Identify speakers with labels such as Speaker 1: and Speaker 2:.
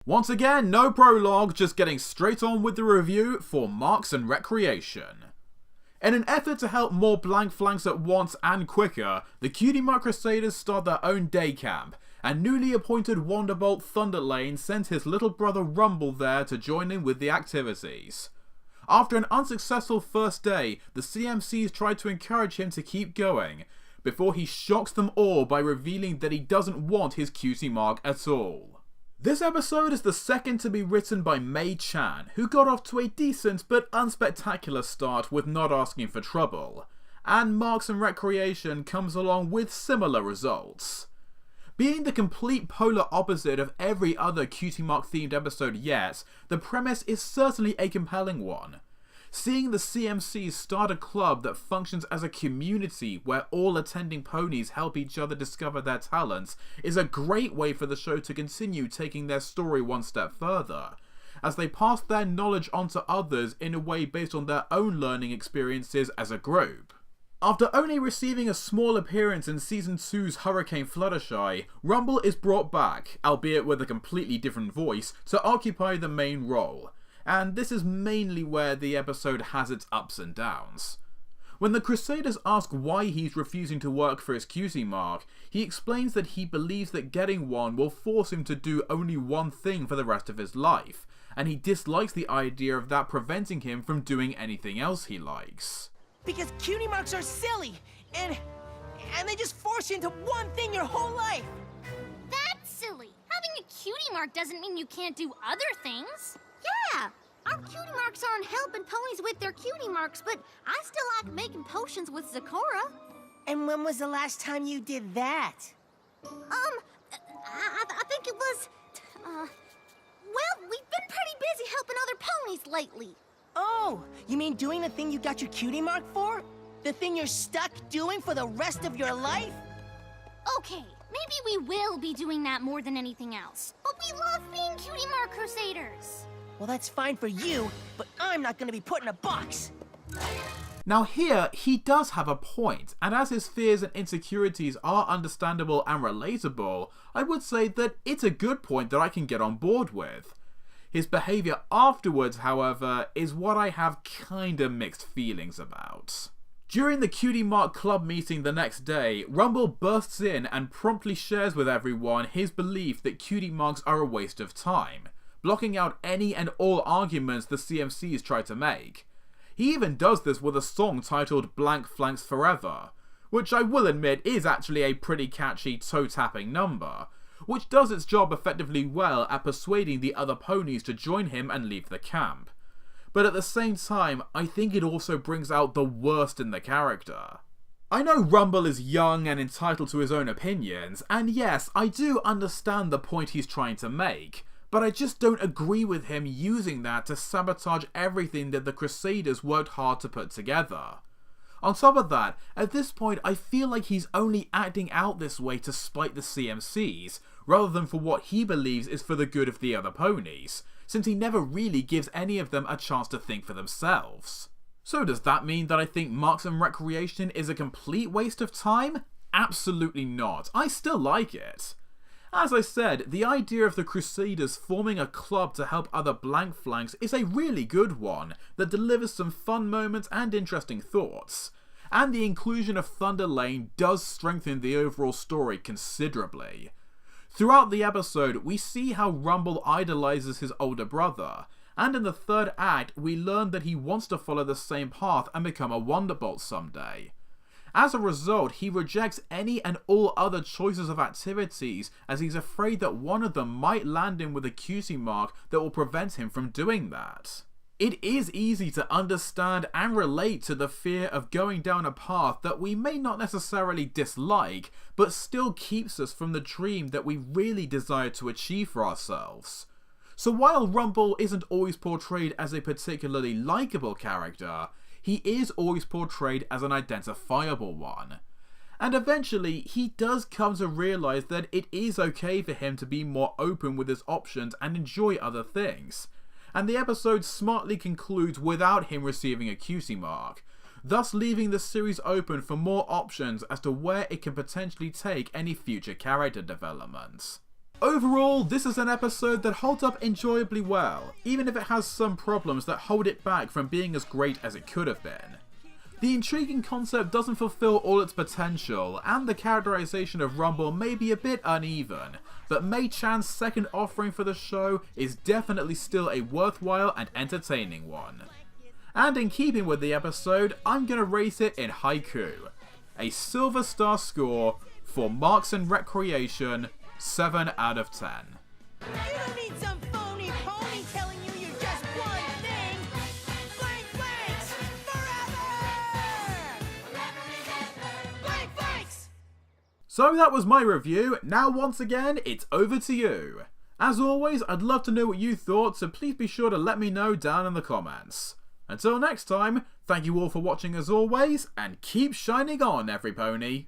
Speaker 1: Once again, no prologue, just getting straight on with the review for Marks and Recreation. In an effort to help more blank flanks at once and quicker, the Cutie Crusaders start their own day camp, and newly appointed Wonderbolt Thunderlane sends his little brother Rumble there to join in with the activities. After an unsuccessful first day, the CMCs try to encourage him to keep going, before he shocks them all by revealing that he doesn't want his Cutie Mark at all. This episode is the second to be written by Mei Chan, who got off to a decent but unspectacular start with Not Asking for Trouble, and Marks and Recreation comes along with similar results. Being the complete polar opposite of every other Cutie Mark themed episode yet, the premise is certainly a compelling one. Seeing the CMCs start a club that functions as a community where all attending ponies help each other discover their talents is a great way for the show to continue taking their story one step further, as they pass their knowledge on to others in a way based on their own learning experiences as a group. After only receiving a small appearance in Season 2's Hurricane Fluttershy, Rumble is brought back, albeit with a completely different voice, to occupy the main role. And this is mainly where the episode has its ups and downs. When the Crusaders ask why he's refusing to work for his Cutie Mark, he explains that he believes that getting one will force him to do only one thing for the rest of his life, and he dislikes the idea of that preventing him from doing anything else he likes.
Speaker 2: Because Cutie Marks are silly, and they just force you into one thing your whole life.
Speaker 3: That's silly. Having a Cutie Mark doesn't mean you can't do other things. Yeah, our Cutie Marks aren't helping ponies with their Cutie Marks, but I still like making potions with Zecora.
Speaker 2: And when was the last time you did that?
Speaker 3: I think it was, well, we've been pretty busy helping other ponies lately.
Speaker 2: Oh, you mean doing the thing you got your Cutie Mark for? The thing you're stuck doing for the rest of your life?
Speaker 3: Okay, maybe we will be doing that more than anything else. But we love being Cutie Mark Crusaders.
Speaker 2: Well, that's fine for you, but I'm not gonna be put in a box.
Speaker 1: Now here, he does have a point, and as his fears and insecurities are understandable and relatable, I would say that it's a good point that I can get on board with. His behaviour afterwards, however, is what I have kinda mixed feelings about. During the Cutie Mark Club meeting the next day, Rumble bursts in and promptly shares with everyone his belief that Cutie Marks are a waste of time, blocking out any and all arguments the CMCs try to make. He even does this with a song titled Blank Flanks Forever, which I will admit is actually a pretty catchy toe-tapping number, which does its job effectively well at persuading the other ponies to join him and leave the camp. But at the same time, I think it also brings out the worst in the character. I know Rumble is young and entitled to his own opinions, and yes, I do understand the point he's trying to make, but I just don't agree with him using that to sabotage everything that the Crusaders worked hard to put together. On top of that, at this point I feel like he's only acting out this way to spite the CMCs, rather than for what he believes is for the good of the other ponies, since he never really gives any of them a chance to think for themselves. So does that mean that I think Marks and Recreation is a complete waste of time? Absolutely not. I still like it. As I said, the idea of the Crusaders forming a club to help other blank flanks is a really good one that delivers some fun moments and interesting thoughts. And the inclusion of Thunderlane does strengthen the overall story considerably. Throughout the episode, we see how Rumble idolizes his older brother, and in the third act, we learn that he wants to follow the same path and become a Wonderbolt someday. As a result, he rejects any and all other choices of activities as he's afraid that one of them might land him with a Cutie Mark that will prevent him from doing that. It is easy to understand and relate to the fear of going down a path that we may not necessarily dislike, but still keeps us from the dream that we really desire to achieve for ourselves. So while Rumble isn't always portrayed as a particularly likeable character, he is always portrayed as an identifiable one. And eventually, he does come to realise that it is okay for him to be more open with his options and enjoy other things. And the episode smartly concludes without him receiving a Cutie Mark, thus leaving the series open for more options as to where it can potentially take any future character developments. Overall, this is an episode that holds up enjoyably well, even if it has some problems that hold it back from being as great as it could have been. The intriguing concept doesn't fulfill all its potential, and the characterization of Rumble may be a bit uneven, but Mei-chan's second offering for the show is definitely still a worthwhile and entertaining one. And in keeping with the episode, I'm gonna rate it in haiku. A silver star score for Marks and Recreation, 7 out of 10.
Speaker 2: You don't need some phony pony telling you you're just one thing. Blank blanks forever! Blank blanks!
Speaker 1: So that was my review. Now once again, it's over to you. As always, I'd love to know what you thought, so please be sure to let me know down in the comments. Until next time, thank you all for watching as always, and keep shining on, every pony.